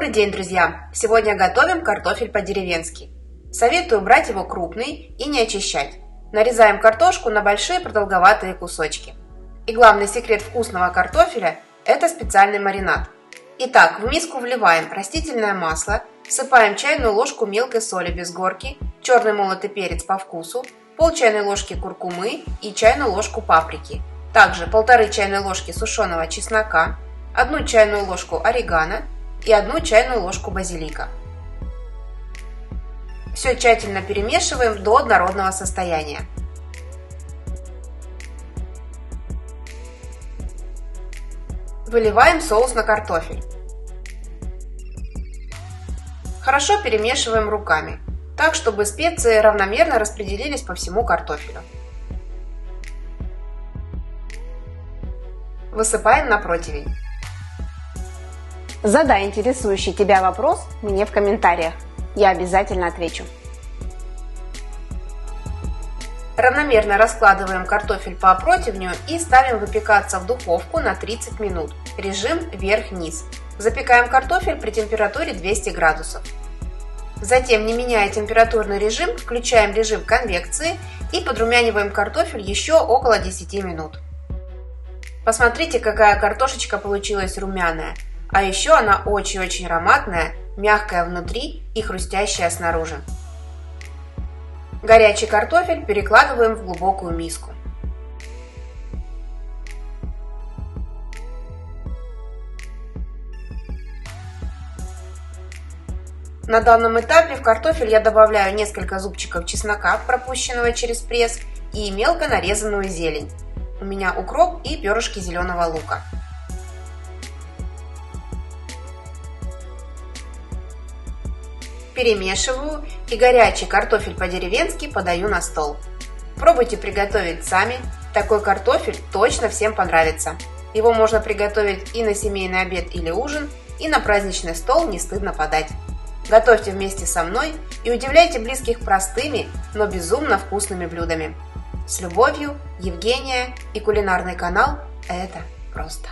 Добрый день, друзья! Сегодня готовим картофель по-деревенски. Советую брать его крупный и не очищать. Нарезаем картошку на большие продолговатые кусочки. И главный секрет вкусного картофеля – это специальный маринад. Итак, в миску вливаем растительное масло, всыпаем чайную ложку мелкой соли без горки, черный молотый перец по вкусу, пол чайной ложки куркумы и чайную ложку паприки. Также 1,5 чайной ложки сушеного чеснока, 1 чайную ложку орегано и 1 чайную ложку базилика. Все тщательно перемешиваем до однородного состояния. Выливаем соус на картофель. Хорошо перемешиваем руками, так чтобы специи равномерно распределились по всему картофелю. Высыпаем на противень. Задай интересующий тебя вопрос мне в комментариях. Я обязательно отвечу. Равномерно раскладываем картофель по противню и ставим выпекаться в духовку на 30 минут. Режим вверх-вниз. Запекаем картофель при температуре 200 градусов. Затем, не меняя температурный режим, включаем режим конвекции и подрумяниваем картофель еще около 10 минут. Посмотрите, какая картошечка получилась румяная. А еще она очень-очень ароматная, мягкая внутри и хрустящая снаружи. Горячий картофель перекладываем в глубокую миску. На данном этапе в картофель я добавляю несколько зубчиков чеснока, пропущенного через пресс, и мелко нарезанную зелень. У меня укроп и перышки зеленого лука. Перемешиваю и горячий картофель по-деревенски подаю на стол. Пробуйте приготовить сами, такой картофель точно всем понравится. Его можно приготовить и на семейный обед или ужин, и на праздничный стол не стыдно подать. Готовьте вместе со мной и удивляйте близких простыми, но безумно вкусными блюдами. С любовью, Евгения и кулинарный канал «Это просто».